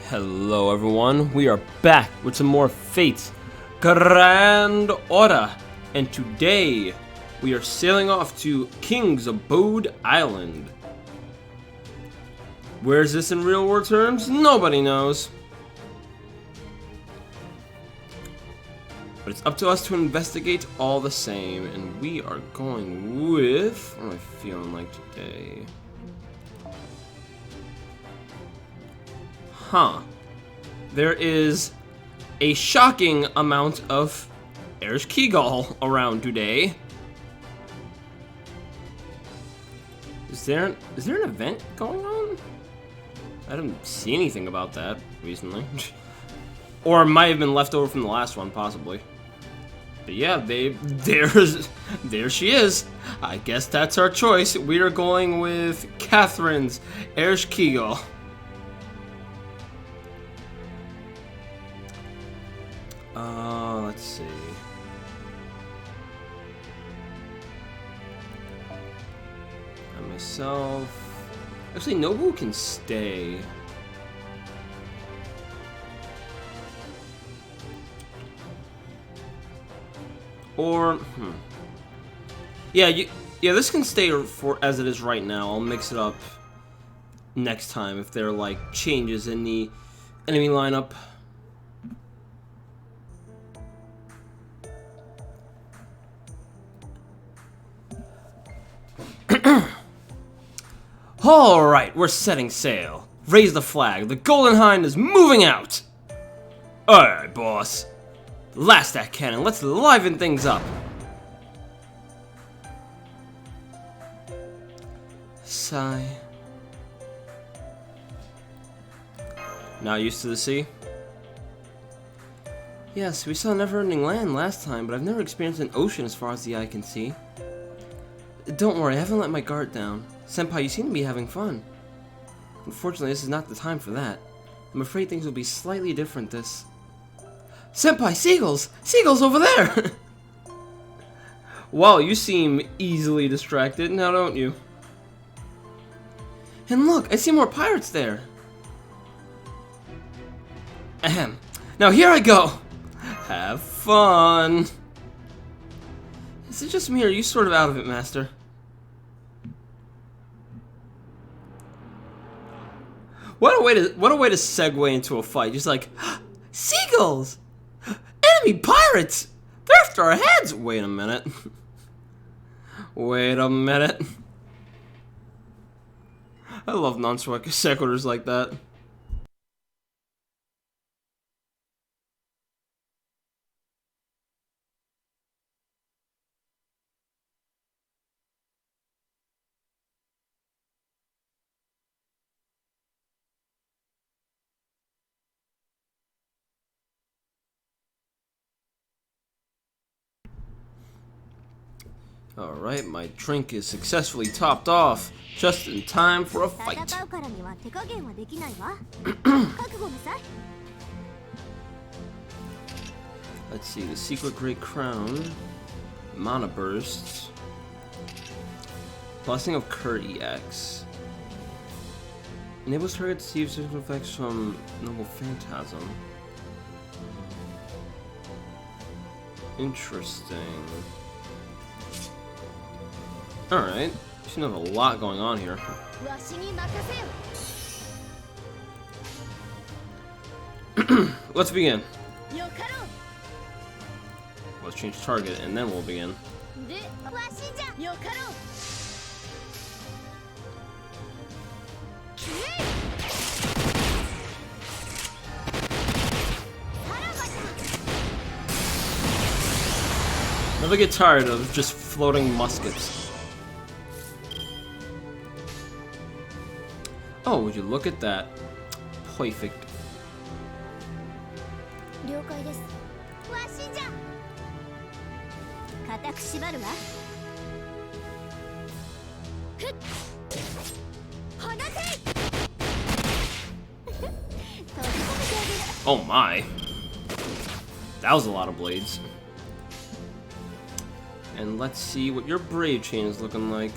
Hello everyone, we are back with some more Fate Grand Order, and today we are sailing off to King's Abode Island. Where is this in real world terms? Nobody knows. But it's up to us to investigate all the same, and we are going with... what am I feeling like today? Huh. There is a shocking amount of Ereshkigal around today. Is there an event going on? I didn't see anything about that recently. Or it might have been left over from the last one, possibly. But yeah, there she is. I guess that's our choice. We are going with Catherine's Ereshkigal. Let's see. And myself. Actually, Nobu can stay. Or, yeah, this can stay for as it is right now. I'll mix it up next time if there are like changes in the enemy lineup. Alright, we're setting sail. Raise the flag. The Golden Hind is moving out. Alright, boss. Blast that cannon. Let's liven things up. Sigh. Not used to the sea? Yes, we saw never-ending land last time, but I've never experienced an ocean as far as the eye can see. Don't worry, I haven't let my guard down. Senpai, you seem to be having fun. Unfortunately, this is not the time for that. I'm afraid things will be slightly different this... Senpai, seagulls! Seagulls over there! Wow, you seem easily distracted, now don't you? And look, I see more pirates there! Ahem. Now here I go! Have fun! Is it just me, or are you sort of out of it, Master? What a way to segue into a fight. Just like, seagulls! Enemy pirates! They're after our heads! Wait a minute. Wait a minute. I love non-sequiturs like that. Alright, my drink is successfully topped off, just in time for a fight. Let's see, the Secret Great Crown, Mana Bursts, Blessing of Kurt EX, enables target to receive certain effects from Noble Phantasm. Interesting. Alright, you seem to have a lot going on here. Let's begin. Let's change target and then we'll begin. Never get tired of just floating muskets. Oh, would you look at that? Perfect. Oh my. That was a lot of blades. And let's see what your brave chain is looking like.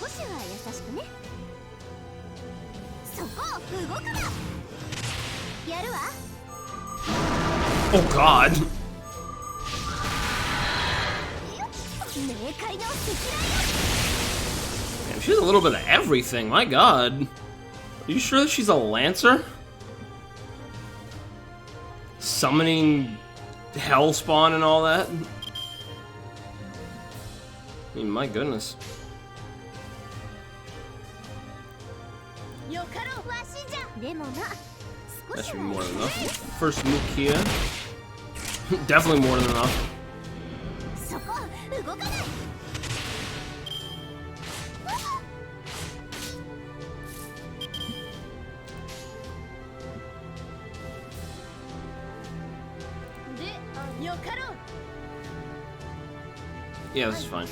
少しは優しくね。そ Oh God. Damn, she's a little bit of everything, my God. Are you sure that she's a Lancer? Summoning Hellspawn and all that? I mean, my goodness. That should be more than enough. First Mukia. Definitely more than enough. Yeah, this is fine.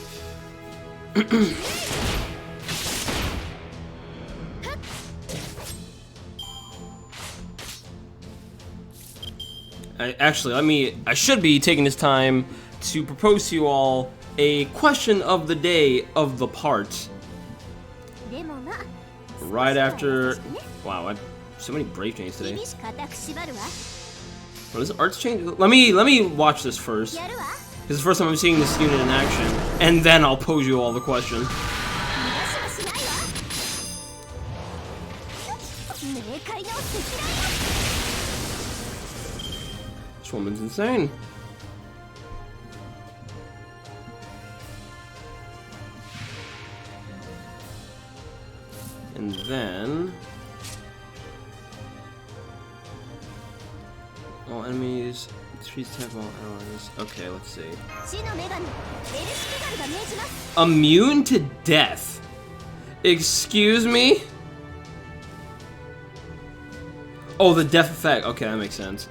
I should be taking this time to propose to you all a question of the day of the part. Right after... Wow, I have so many brave chains today. What is arts change? Let me watch this first. This is the first time I'm seeing this unit in action, and then I'll pose you all the question. This woman's insane. And then... all enemies... treats type all allies. Okay, let's see. Immune to death? Excuse me? Oh, the death effect. Okay, that makes sense.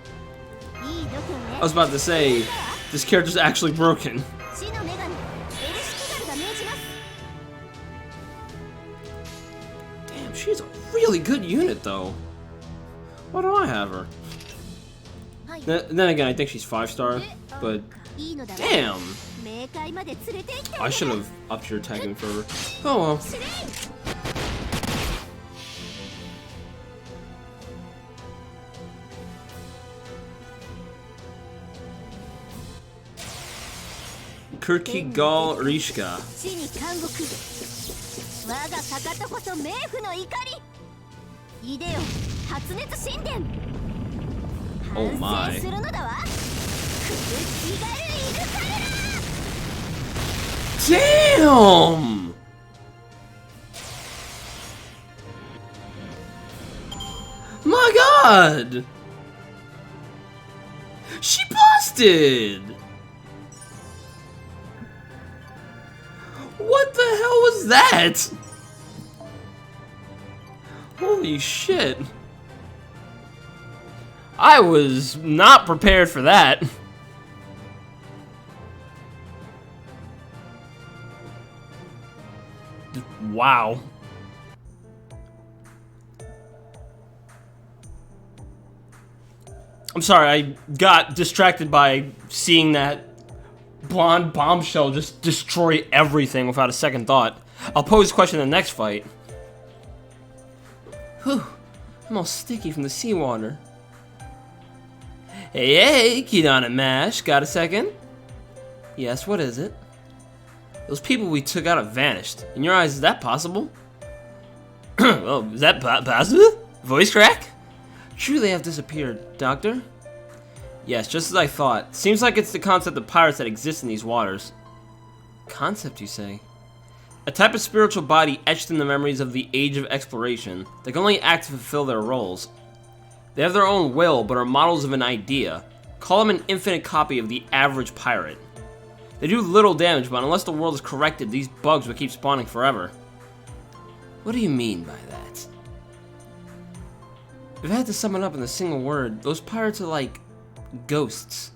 I was about to say, this character's actually broken. Damn, she's a really good unit, though. Why do I have her? Then again, I think she's 5-star, but damn! I should have upped your attacking fervor. Oh well. Kirkigal Rishka. Oh my. Damn! My God! She busted! What the hell was that? Holy shit. I was not prepared for that. Wow. I'm sorry, I got distracted by seeing that blonde bombshell just destroy everything without a second thought. I'll pose a question in the next fight. Whew, I'm all sticky from the seawater. Hey, Kidon and Mash, got a second? Yes, what is it? Those people we took out have vanished. In your eyes, is that possible? Well, is that possible? Voice crack? True, they have disappeared, Doctor. Yes, just as I thought. Seems like it's the concept of pirates that exists in these waters. Concept, you say? A type of spiritual body etched in the memories of the Age of Exploration that can only act to fulfill their roles. They have their own will, but are models of an idea. Call them an infinite copy of the average pirate. They do little damage, but unless the world is corrected, these bugs will keep spawning forever. What do you mean by that? If I had to sum it up in a single word, those pirates are like ghosts.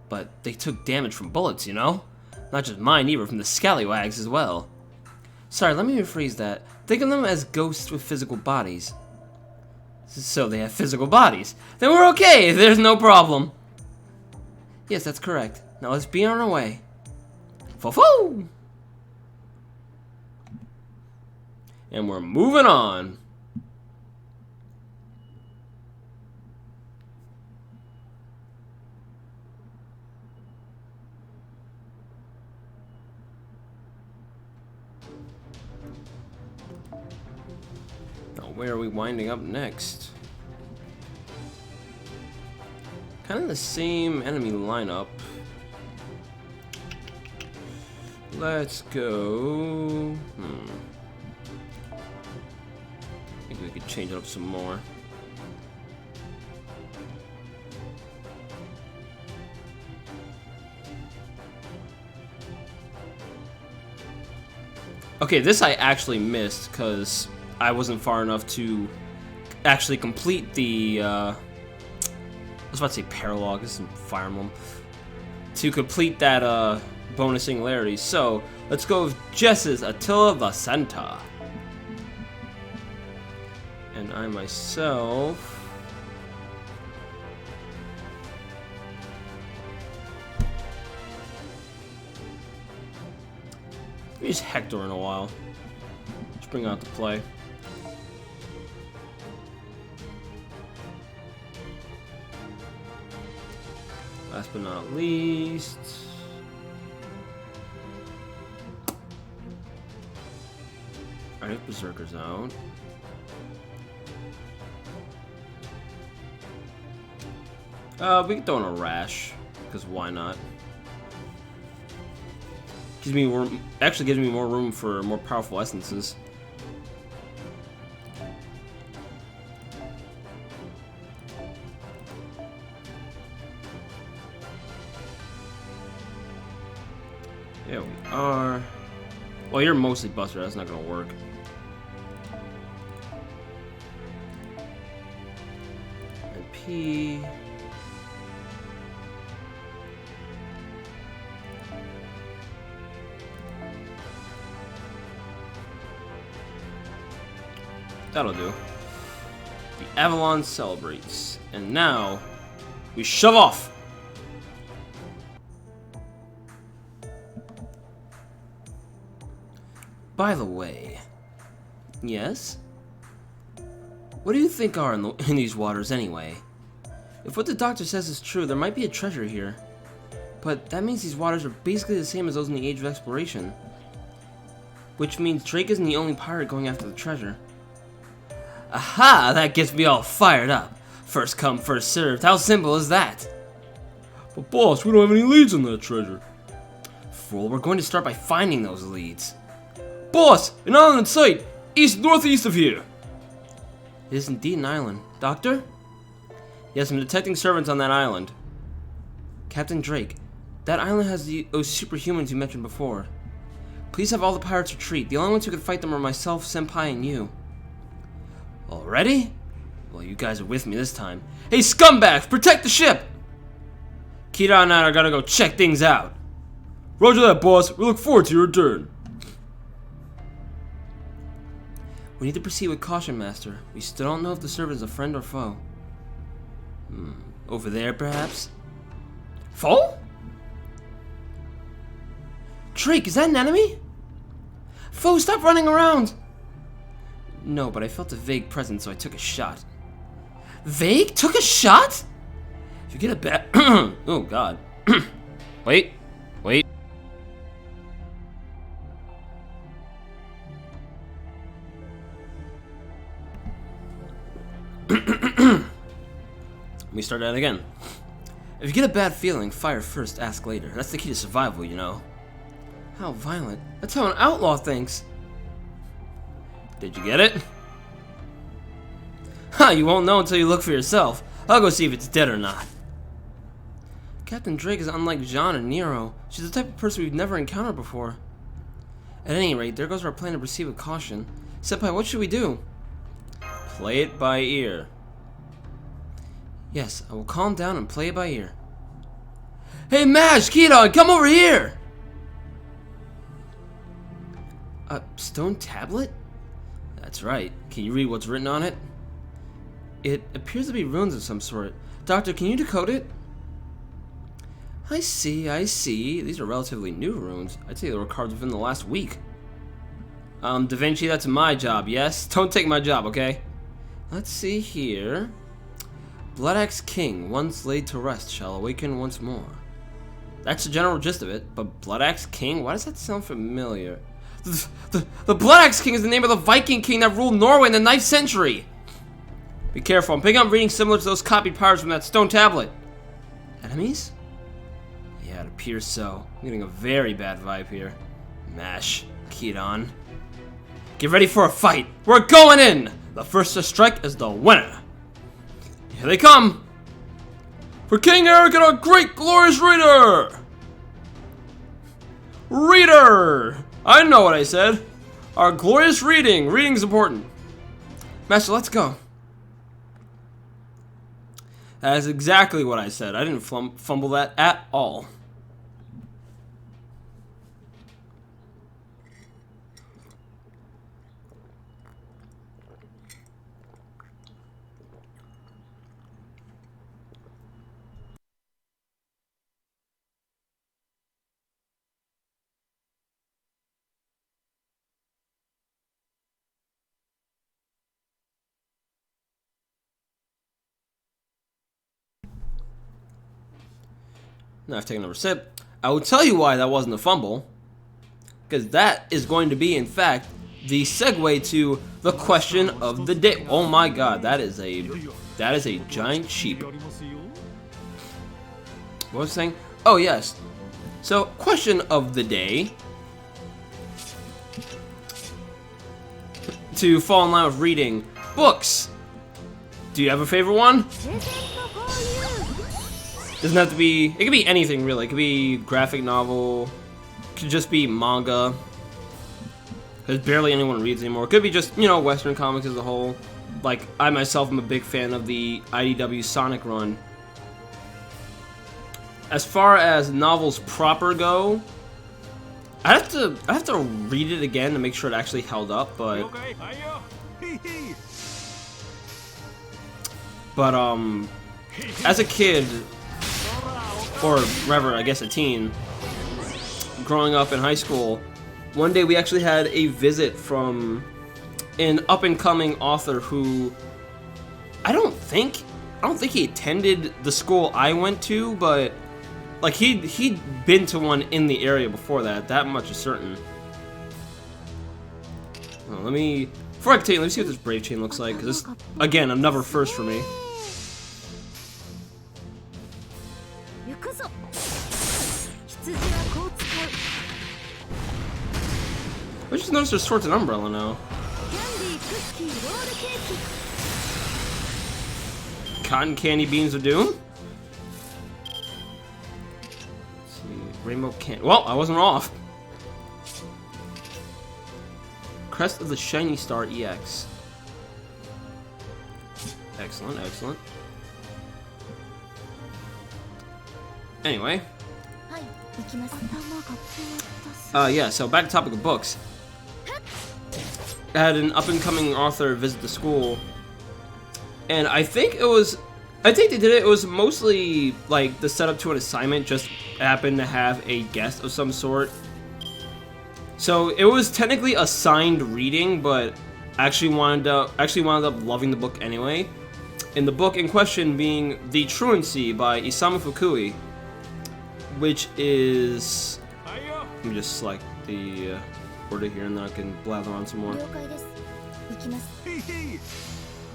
But they took damage from bullets, you know? Not just mine either, from the scallywags as well. Sorry, let me rephrase that. Think of them as ghosts with physical bodies. So they have physical bodies. Then we're okay, there's no problem. Yes, that's correct. Now let's be on our way. And we're moving on. Now, where are we winding up next? Kind of the same enemy lineup. Let's go. I think we could change it up some more. Okay, this I actually missed because I wasn't far enough to actually complete the, I was about to say Paralog, this is Fire Emblem. To complete that, bonus singularity. So, let's go with Jess's Attila Vasenta. And I myself... use Hector in a while. Let's bring out the play. Last but not least... Alright, Berserker's out. We can throw in a Rash, because why not? Gives me more, actually gives me more room for more powerful essences. There we are. Well, you're mostly Buster, that's not gonna work. And P. That'll do. The Avalon celebrates. And now, we shove off! By the way... Yes? What do you think are in these waters anyway? If what the doctor says is true, there might be a treasure here. But that means these waters are basically the same as those in the Age of Exploration. Which means Drake isn't the only pirate going after the treasure. Aha! That gets me all fired up. First come, first served. How simple is that? But boss, we don't have any leads on that treasure. Fool, we're going to start by finding those leads. Boss! An island in sight! Northeast of here! It is indeed an island. Doctor? Yes, I'm detecting servants on that island. Captain Drake, that island has those superhumans you mentioned before. Please have all the pirates retreat. The only ones who can fight them are myself, Senpai, and you. Already? Well, you guys are with me this time. Hey, scumbags! Protect the ship! Kira and I are gonna go check things out. Roger that, boss. We look forward to your return. We need to proceed with caution, Master. We still don't know if the servant is a friend or foe. Over there, perhaps? Foe? Drake, is that an enemy? Foe, stop running around! No, but I felt a vague presence, so I took a shot. Vague? Took a shot? If you get a bad... oh, God. Wait. Wait. Let me start that again. If you get a bad feeling, fire first, ask later. That's the key to survival, you know. How violent. That's how an outlaw thinks. Did you get it? Ha, you won't know until you look for yourself. I'll go see if it's dead or not. Captain Drake is unlike Jean and Nero. She's the type of person we've never encountered before. At any rate, there goes our plan to proceed with caution. Senpai, what should we do? Play it by ear. Yes, I will calm down and play it by ear. Hey, Mash, Keaton, come over here! A stone tablet? That's right. Can you read what's written on it? It appears to be runes of some sort. Doctor, can you decode it? I see, I see. These are relatively new runes. I'd say they were carved within the last week. Da Vinci, that's my job, yes? Don't take my job, okay? Let's see here. Bloodaxe King, once laid to rest, shall awaken once more. That's the general gist of it, but Bloodaxe King? Why does that sound familiar? The Blood Axe King is the name of the Viking king that ruled Norway in the 9th century. Be careful, I'm picking up readings similar to those copied powers from that stone tablet. Enemies? Yeah, it appears so. I'm getting a very bad vibe here. Mash. Keyed on. Get ready for a fight. We're going in! The first to strike is the winner. Here they come. For King Eric and our great glorious reader! Reader! I know what I said. Our glorious reading. Reading's important. Master, let's go. That is exactly what I said. I didn't fumble that at all. Now I've taken another sip. I will tell you why that wasn't a fumble. Because that is going to be, in fact, the segue to the question of the day. Oh my god, that is a giant sheep. What was I saying? Oh yes. So, question of the day. To fall in line with reading books. Do you have a favorite one? Doesn't have to be, it could be anything really. It could be graphic novel, it could just be manga, because barely anyone reads anymore. It could be just, you know, Western comics as a whole. Like, I myself am a big fan of the IDW Sonic run. As far as novels proper go, I have to read it again to make sure it actually held up, but as a kid, or rather, I guess a teen, growing up in high school, one day we actually had a visit from an up-and-coming author who I don't think he attended the school I went to, but like he'd been to one in the area before that. That much is certain. Well, before I continue, let me see what this Brave Chain looks like, because this, again, another first for me. I just noticed there's Swords and Umbrella now. Cotton Candy Beans of Doom? Let's see, Rainbow Candy. Well, I wasn't off. Crest of the Shiny Star EX. Excellent, excellent. Anyway. Yeah, so back to topic of books. I had an up-and-coming author visit the school, and I think they did it was mostly like the setup to an assignment just happened to have a guest of some sort. So it was technically a signed reading, but I actually wound up loving the book anyway. And the book in question being The Truancy by Isamu Fukui, which is, let me just select the order here and then I can blather on some more.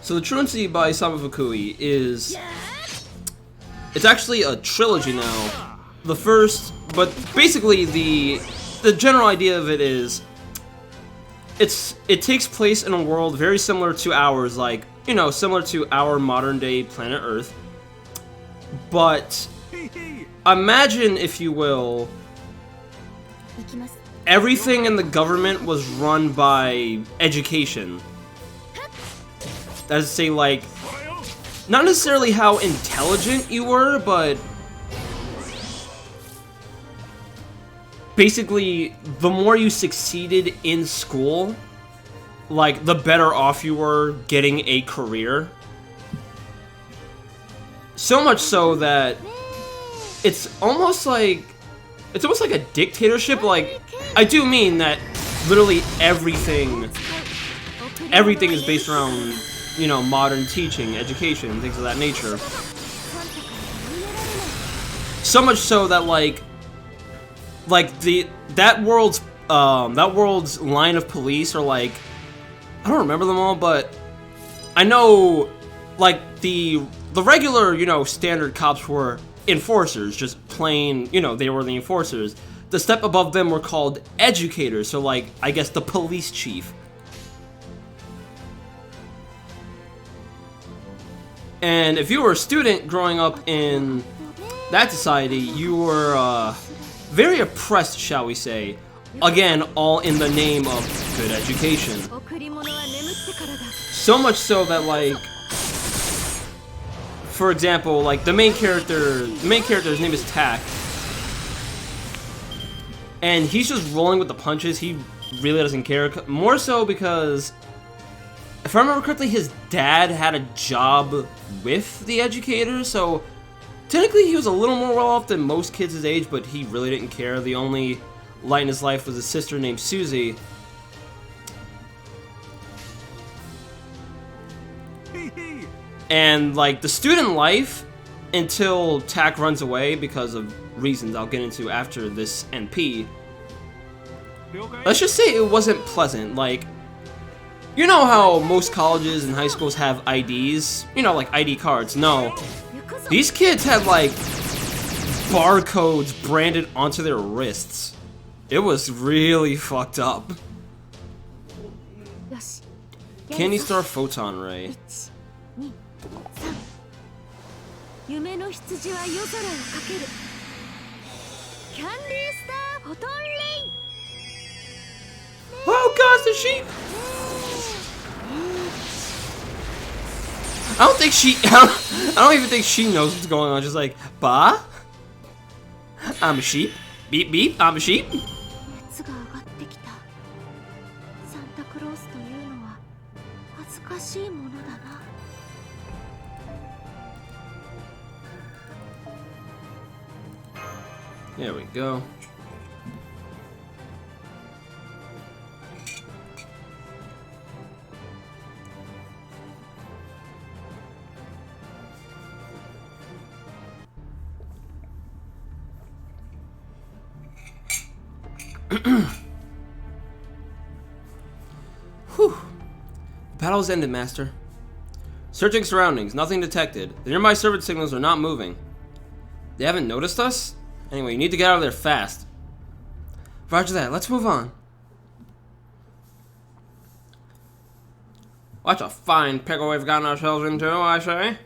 So The Truancy by Isamu Fukui is, it's actually a trilogy now. The first, but basically the general idea of it is, it takes place in a world very similar to ours, like, you know, similar to our modern day planet Earth. But imagine, if you will, everything in the government was run by education. That is to say, like, not necessarily how intelligent you were, but basically, the more you succeeded in school, like, the better off you were getting a career. So much so that it's almost like a dictatorship. Like, I do mean that literally everything is based around, you know, modern teaching, education, things of that nature. So much so that that world's that world's line of police are like, I don't remember them all, but I know, like, the regular, you know, standard cops were enforcers, just plain, you know, they were the enforcers. The step above them were called educators, so, like, I guess the police chief. And if you were a student growing up in that society, you were very oppressed, shall we say. Again, all in the name of good education. So much so that, like, for example, like the main character's name is Tack, and he's just rolling with the punches. He really doesn't care. More so because, if I remember correctly, his dad had a job with the educators, so technically he was a little more well off than most kids his age, but he really didn't care. The only light in his life was a sister named Susie. And, like, the student life, until Tack runs away because of reasons I'll get into after this NP, let's just say it wasn't pleasant. Like, you know how most colleges and high schools have IDs? You know, like ID cards. No. These kids had, like, barcodes branded onto their wrists. It was really fucked up. Candy Star Photon Ray. Oh gosh, the sheep! I don't think she. I don't even think she knows what's going on. Just like, bah? I'm a sheep. Beep beep. I'm a sheep. There we go. Whew. The battle's ended, Master. Searching surroundings, nothing detected. The nearby servant signals are not moving. They haven't noticed us? Anyway, you need to get out of there fast. Roger that, let's move on. What a fine pickle we've gotten ourselves into, I say.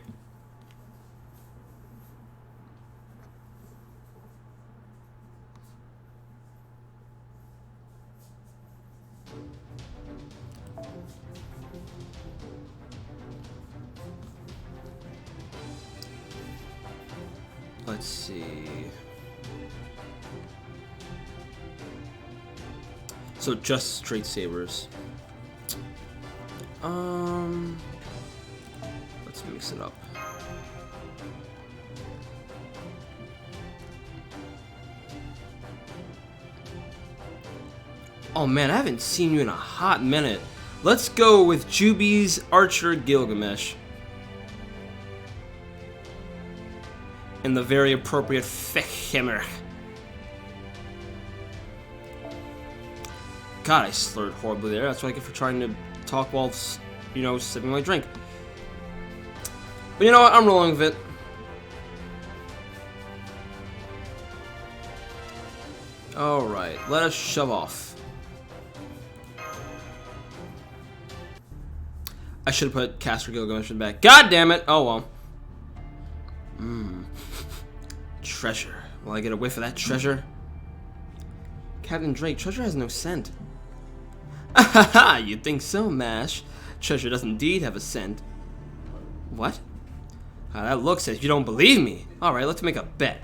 Let's see. So just straight sabers. Let's mix it up. Oh man, I haven't seen you in a hot minute. Let's go with Juby's Archer Gilgamesh. In the very appropriate Fechhimmer. God, I slurred horribly there. That's what I get for trying to talk while, you know, sipping my drink. But you know what? I'm rolling with it. Alright, let us shove off. I should have put Caster Gilgamesh back. God damn it! Oh well. Treasure. Will I get a whiff of that treasure? Captain Drake, treasure has no scent. Ahaha, you think so, Mash? Treasure does indeed have a scent. What? That look says you don't believe me. Alright, let's make a bet.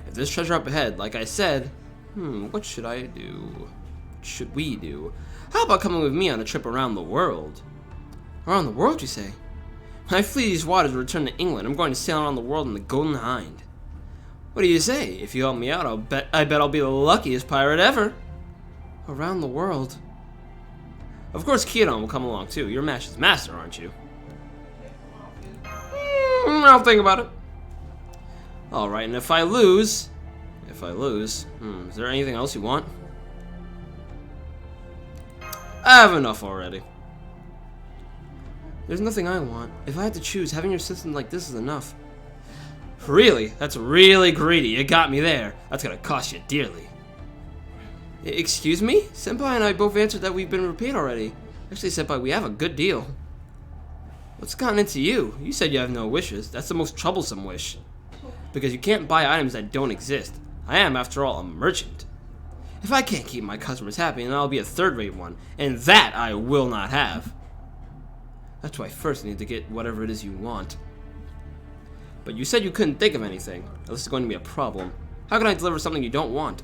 If there's treasure up ahead, like I said, what should I do? What should we do? How about coming with me on a trip around the world? Around the world, you say? When I flee these waters and return to England, I'm going to sail around the world in the Golden Hind. What do you say? If you help me out, I bet I'll be the luckiest pirate ever. Around the world. Of course, Kiedon will come along too. You're Mash's master, aren't you? I'll think about it. Alright, and if I lose, is there anything else you want? I have enough already. There's nothing I want. If I had to choose, having your assistant like this is enough. Really? That's really greedy. You got me there. That's gonna cost you dearly. Excuse me? Senpai and I both answered that we've been repaid already. Actually, Senpai, we have a good deal. What's gotten into you? You said you have no wishes. That's the most troublesome wish. Because you can't buy items that don't exist. I am, after all, a merchant. If I can't keep my customers happy, then I'll be a third-rate one. And that I will not have. That's why first I need to get whatever it is you want. But you said you couldn't think of anything. This is going to be a problem. How can I deliver something you don't want?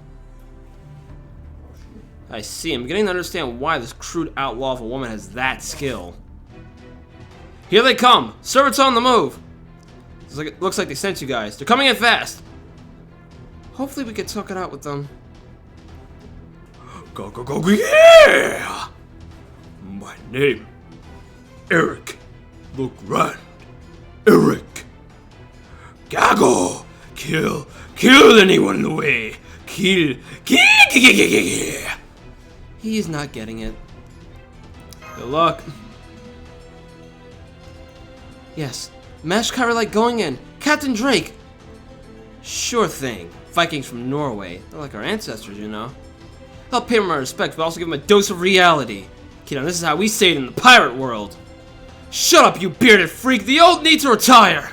I see. I'm beginning to understand why this crude outlaw of a woman has that skill. Here they come! Servants on the move! Looks like they sent you guys. They're coming in fast! Hopefully we can talk it out with them. Go, go, go, go, yeah! My name, Eric. Look right. Eric. Gago! Kill anyone in the way! Kill! He's not getting it. Good luck. Yes. Mash Kyrillite going in. Captain Drake! Sure thing. Vikings from Norway. They're like our ancestors, you know. I'll pay them my respect, but also give them a dose of reality. Kiddo, this is how we say it in the pirate world. Shut up, you bearded freak! The old need to retire!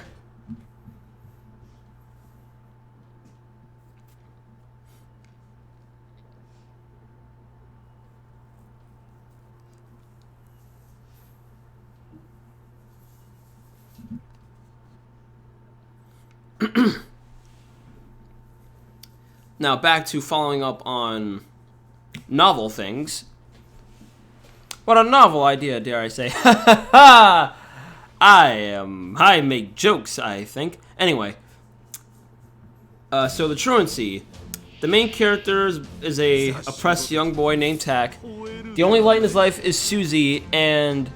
Now back to following up on novel things. What a novel idea, dare I say. Ha ha ha! I make jokes, I think. Anyway. So the truancy. The main character is a oppressed young boy named Tak. The only light in his life is Suzy, and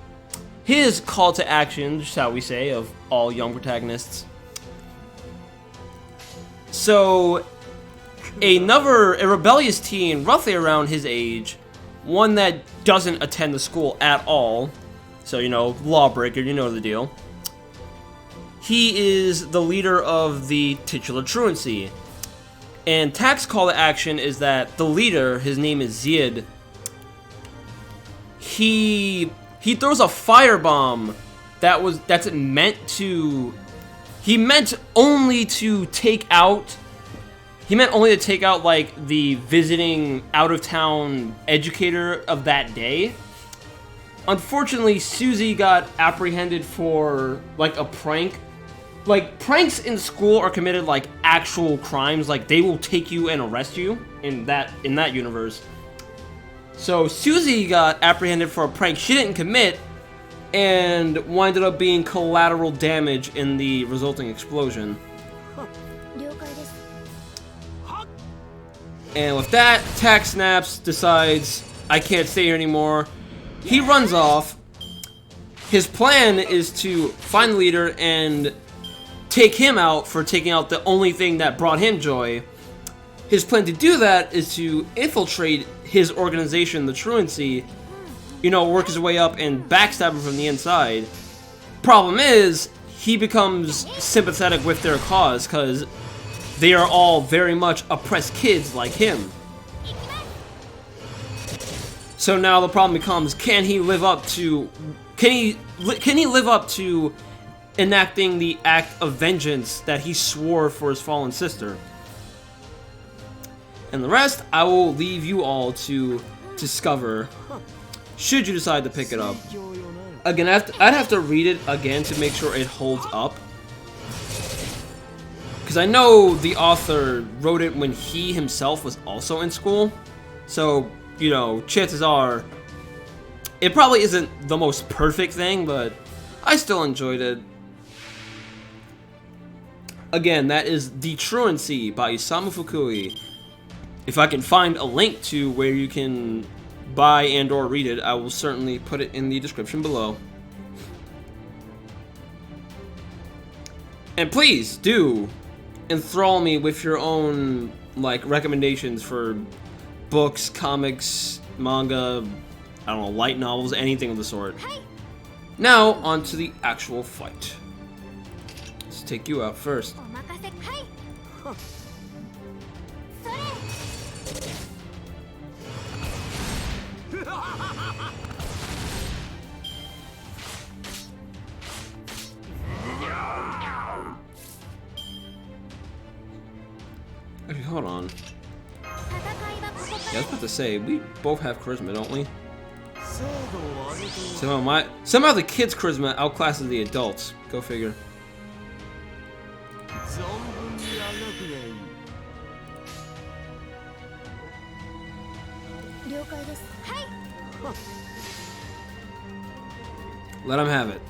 his call to action, shall we say, of all young protagonists. So, a rebellious teen, roughly around his age, one that doesn't attend the school at all, so, you know, lawbreaker, you know the deal. He is the leader of the titular truancy. And Tak's call to action is that the leader, his name is Ziad, he throws a firebomb that's meant to... He meant only to take out, like, the visiting out-of-town educator of that day. Unfortunately, Suzy got apprehended for, like, a prank. Like, pranks in school are committed, like, actual crimes. Like, they will take you and arrest you in that universe. So, Suzy got apprehended for a prank she didn't commit, and winded up being collateral damage in the resulting explosion. And with that, Tak snaps, decides, I can't stay here anymore. He runs off. His plan is to find the leader and take him out for taking out the only thing that brought him joy. His plan to do that is to infiltrate his organization, the Truancy, you know, work his way up and backstab him from the inside. Problem is, he becomes sympathetic with their cause, because they are all very much oppressed kids like him. So now the problem becomes, can he live up to enacting the act of vengeance that he swore for his fallen sister? And the rest, I will leave you all to discover, should you decide to pick it up. Again, I'd have to read it again to make sure it holds up. Because I know the author wrote it when he himself was also in school. So, you know, chances are, it probably isn't the most perfect thing, but I still enjoyed it. Again, that is The Truancy by Isamu Fukui. If I can find a link to where you can buy and or read it, I will certainly put it in the description below. And please do enthrall me with your own, like, recommendations for books, comics, manga, I don't know, light novels, anything of the sort. Now, on to the actual fight. Let's take you out first. Actually, hold on. Yeah, I was about to say, we both have charisma, don't we? Somehow the kids' charisma outclasses the adults. Go figure. Let him have it.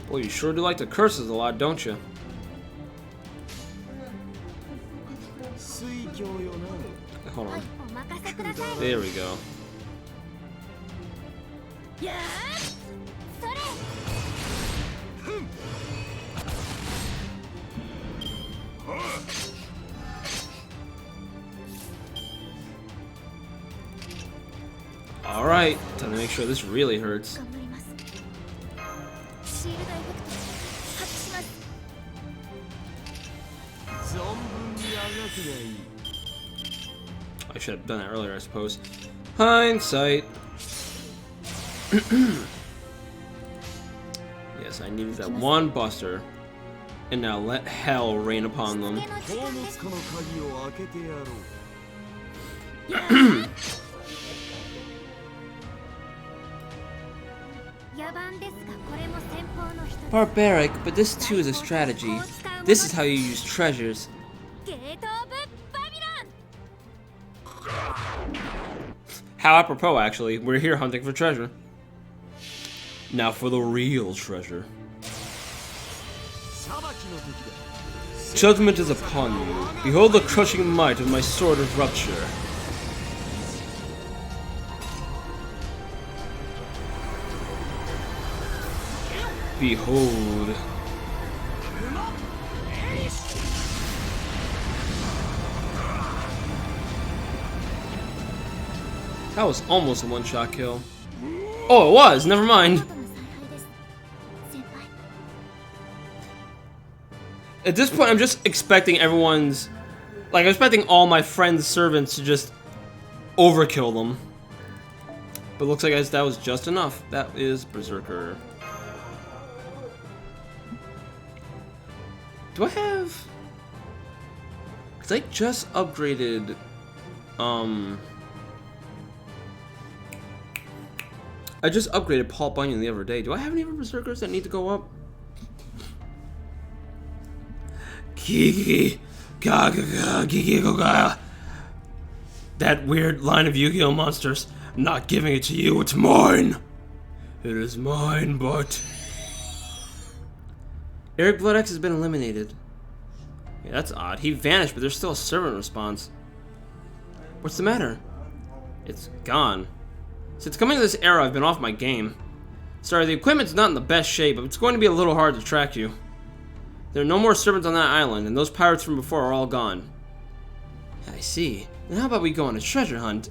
Boy, you sure do like the curses a lot, don't you? Hold on. There we go. Alright, time to make sure this really hurts. I should have done that earlier, I suppose. Hindsight. Yes, I needed that one buster. And now let hell rain upon them. Barbaric, but this too is a strategy. This is how you use treasures. How apropos, actually. We're here hunting for treasure. Now for the real treasure. Judgment is upon you. Behold the crushing might of my sword of rupture. Behold. That was almost a one-shot kill. Oh, it was! Never mind. At this point, I'm just expecting everyone's... Like, I'm expecting all my friends' servants to just overkill them. But looks like that was just enough. That is Berserker. Do I have... Because I just upgraded... I just upgraded Paul Bunyan the other day. Do I have any other Berserkers that need to go up? Kiki, Gaga, Kiki, Gaga. That weird line of Yu-Gi-Oh monsters. I'm not giving it to you, it's mine. It is mine, but... Eric Bloodaxe has been eliminated. Yeah, that's odd. He vanished, but there's still a servant response. What's the matter? It's gone. Since coming to this era, I've been off my game. Sorry, the equipment's not in the best shape, but it's going to be a little hard to track you. There are no more servants on that island, and those pirates from before are all gone. I see. Then how about we go on a treasure hunt?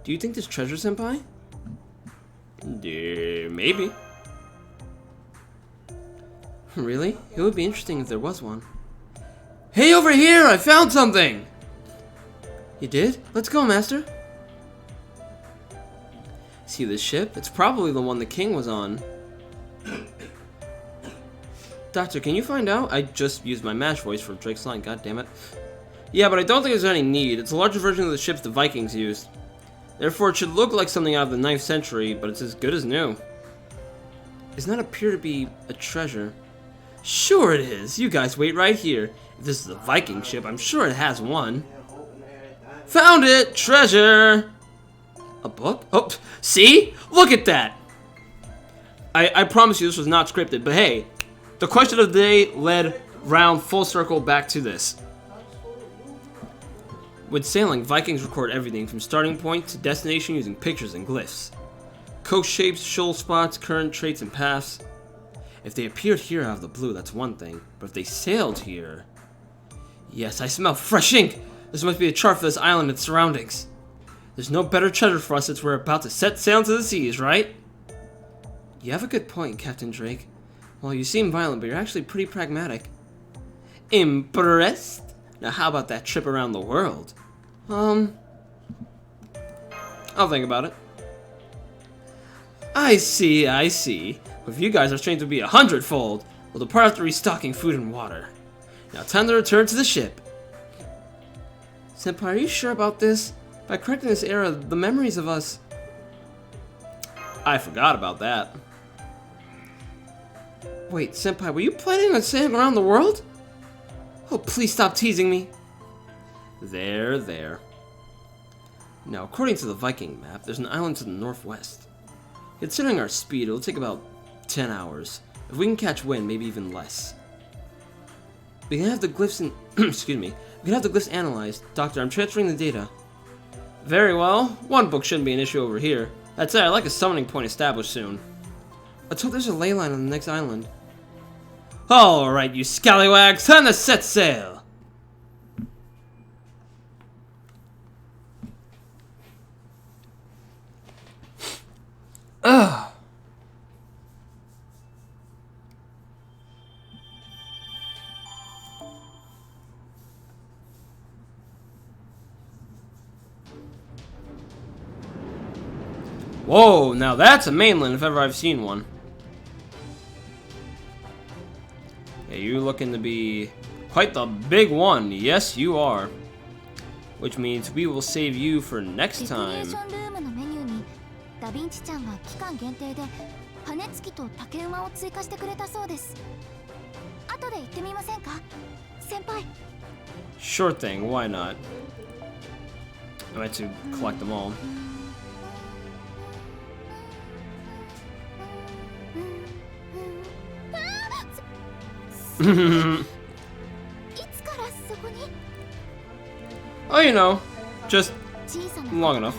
Do you think there's treasure, Senpai? Maybe. Really? It would be interesting if there was one. Hey, over here! I found something! You did? Let's go, Master. See this ship? It's probably the one the king was on. Doctor, can you find out? I just used my mash voice for Drake's line, god damn it. Yeah, but I don't think there's any need. It's a larger version of the ships the Vikings used. Therefore, it should look like something out of the 9th century, but it's as good as new. Does not appear to be a treasure. Sure it is. You guys wait right here. If this is a Viking ship, I'm sure it has one. Found it! Treasure! A book? Oh, see? Look at that! I promise you this was not scripted, but hey, the question of the day led round full circle back to this. With sailing, Vikings record everything from starting point to destination using pictures and glyphs. Coast shapes, shoal spots, current traits, and paths. If they appeared here out of the blue, that's one thing. But if they sailed here... Yes, I smell fresh ink! This must be a chart for this island and its surroundings. There's no better treasure for us since we're about to set sail into the seas, right? You have a good point, Captain Drake. Well, you seem violent, but you're actually pretty pragmatic. Impressed? Now how about that trip around the world? I'll think about it. I see. If you guys are trained to be 100-fold, we'll depart after restocking food and water. Now time to return to the ship. Senpai, are you sure about this? By correcting this error, the memories of us... I forgot about that. Wait, Senpai, were you planning on sailing around the world? Oh, please stop teasing me. There. Now, according to the Viking map, there's an island to the northwest. Considering our speed, it'll take about 10 hours. If we can catch wind, maybe even less. We can have the glyphs in... Excuse me. We can have the glyphs analyzed. Doctor, I'm transferring the data. Very well. One book shouldn't be an issue over here. That's it, I'd like a summoning point established soon. Let's hope there's a ley line on the next island. Alright, you scallywags, time to set sail! Ugh. Whoa, now that's a mainland if ever I've seen one. Yeah, you're looking to be quite the big one. Yes, you are. Which means we will save you for next time. Sure thing, why not? I had to collect them all. Oh, you know, just long enough.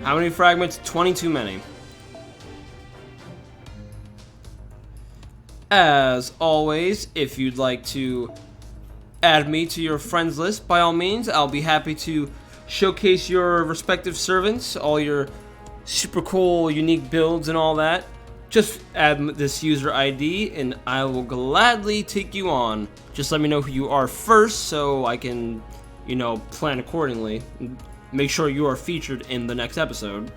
How many fragments? 20 too many. As always, if you'd like to add me to your friends list, by all means, I'll be happy to showcase your respective servants, all your super cool, unique builds and all that. Just add this user ID and I will gladly take you on. Just let me know who you are first so I can, you know, plan accordingly. Make sure you are featured in the next episode.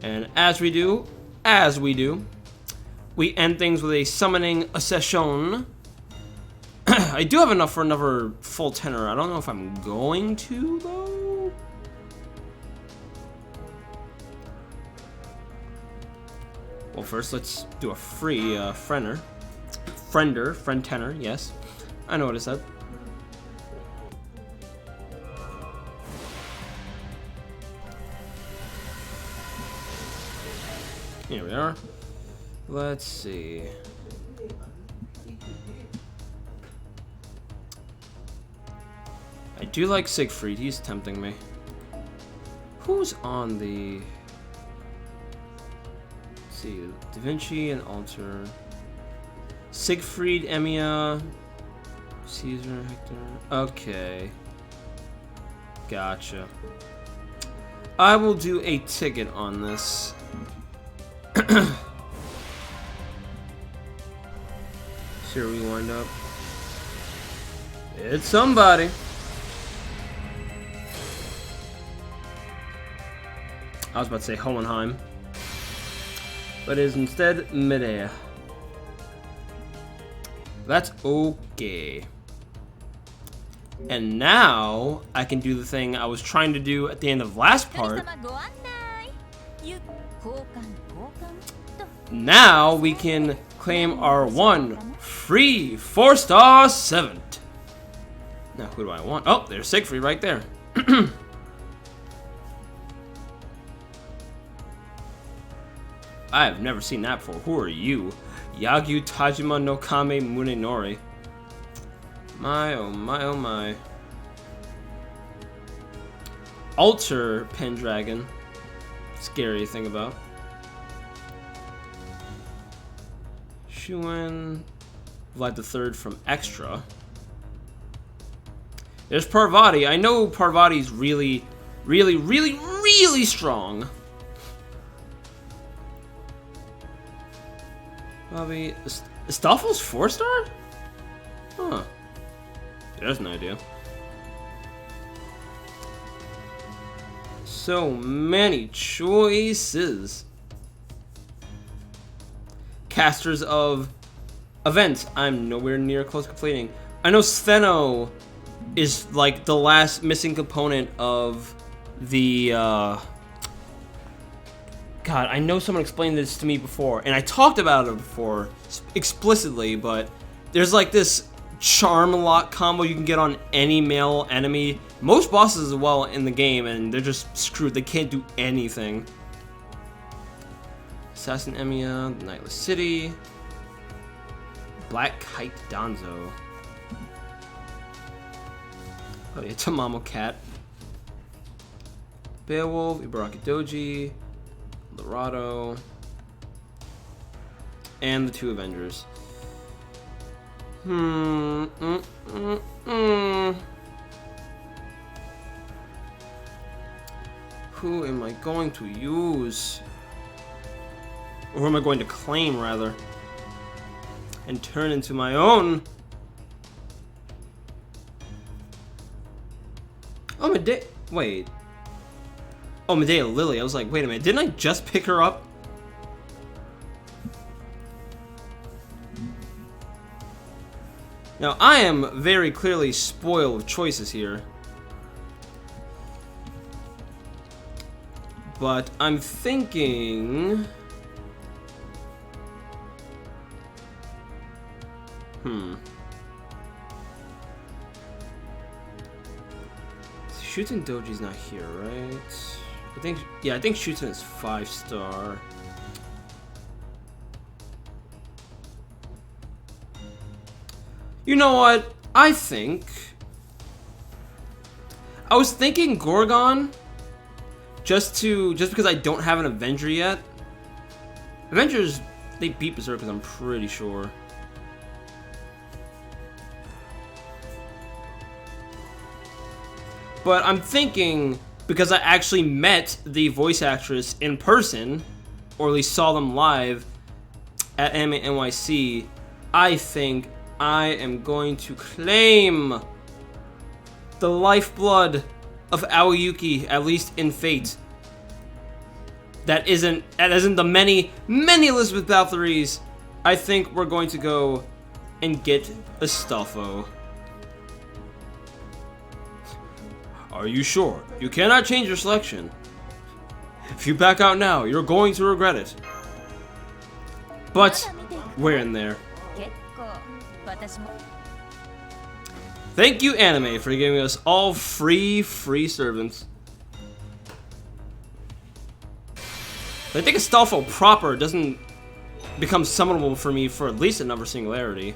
And as we do, we end things with a summoning session. I do have enough for another full tenor. I don't know if I'm going to, though. Well, first let's do a free friend tenor, yes. I know what it said. Here we are. Let's see. I do like Siegfried, he's tempting me. Who's on the... Let's see, Da Vinci and Alter. Siegfried, Emiya, Caesar, Hector. Okay. Gotcha. I will do a ticket on this. See where we wind up. It's somebody. I was about to say Hohenheim, but it is instead Medea. That's okay. And now I can do the thing I was trying to do at the end of last part. Now we can claim our one free 4-star servant. Now who do I want? Oh, there's Siegfried right there. I have never seen that before. Who are you? Yagyu Tajima no Kame Munenori. My, oh my, oh my. Alter Pendragon. Scary to think about. Shuen. Vlad the Third from Extra. There's Parvati. I know Parvati's really strong. Bobby. Astolfo's 4-star? Huh. There's an idea. So many choices. Casters of events. I'm nowhere near close to completing. I know Stheno is like the last missing component of the God, I know someone explained this to me before, and I talked about it before explicitly, but there's like this charm lock combo you can get on any male enemy, most bosses as well in the game, and they're just screwed. They can't do anything. Assassin Emiya, Nightless City, Black Kite Danzo. Oh yeah, Tamamo Cat. Beowulf, Ibaraki Doji, Dorado, and the 2 Avengers. Who am I going to use? Or who am I going to claim, rather? And turn into my own? Oh, Medea. Wait. Oh, Medea Lily. I was like, wait a minute. Didn't I just pick her up? Now, I am very clearly spoiled of choices here. But I'm thinking... Shuten Doji's not here, right? I think Shuten is 5-star. You know what? I was thinking Gorgon, just because I don't have an Avenger yet. Avengers, they beat Berserkers, I'm pretty sure. But I'm thinking, because I actually met the voice actress in person, or at least saw them live at Anime NYC, I think I am going to claim the lifeblood of Aoyuki, at least in Fate. That isn't the many Elizabeth Bathory's. I think we're going to go and get Astolfo. Are you sure? You cannot change your selection. If you back out now, you're going to regret it. But we're in there. Thank you, Anime, for giving us all free servants. I think Astolfo proper doesn't become summonable for me for at least another singularity.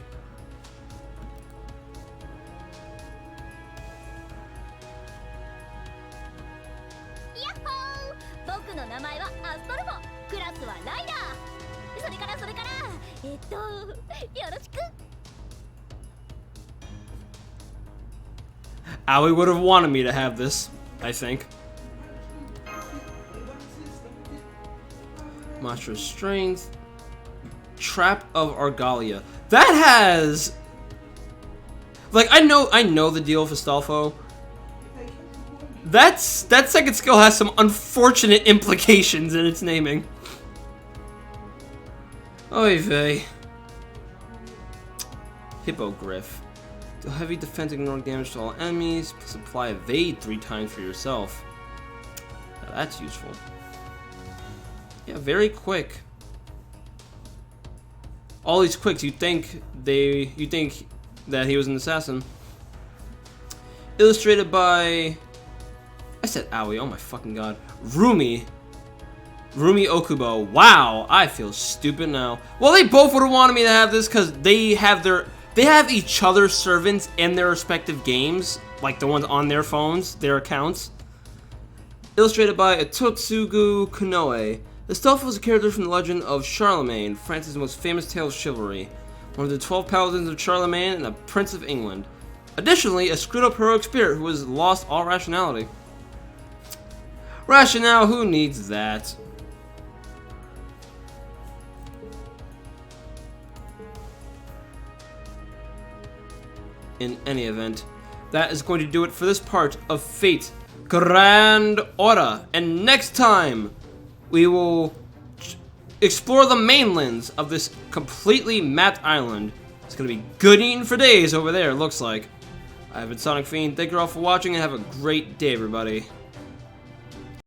Aoi would have wanted me to have this, I think. Monstrous Strength. Trap of Argalia. That has... Like, I know the deal with Astolfo. That second skill has some unfortunate implications in its naming. Oy vey. Hippogriff. Deal heavy defense, ignoring damage to all enemies. Plus apply evade 3 times for yourself. Now that's useful. Yeah, very quick. All these quicks, you think that he was an assassin. Illustrated by... I said Aoi, oh my fucking god. Rumi Okubo. Wow, I feel stupid now. Well, they both would have wanted me to have this because they have their They have each other's servants in their respective games, like the ones on their phones, their accounts. Illustrated by Atotsugu Konoe. The Stealth was a character from the legend of Charlemagne, France's most famous tale of chivalry. One of the 12 paladins of Charlemagne and a prince of England. Additionally, a screwed-up heroic spirit who has lost all rationality. Rationale, who needs that? In any event, that is going to do it for this part of Fate Grand Order. And next time, we will explore the mainlands of this completely mapped island. It's going to be good eating for days over there, it looks like. I've been Sonic Fiend. Thank you all for watching and have a great day, everybody.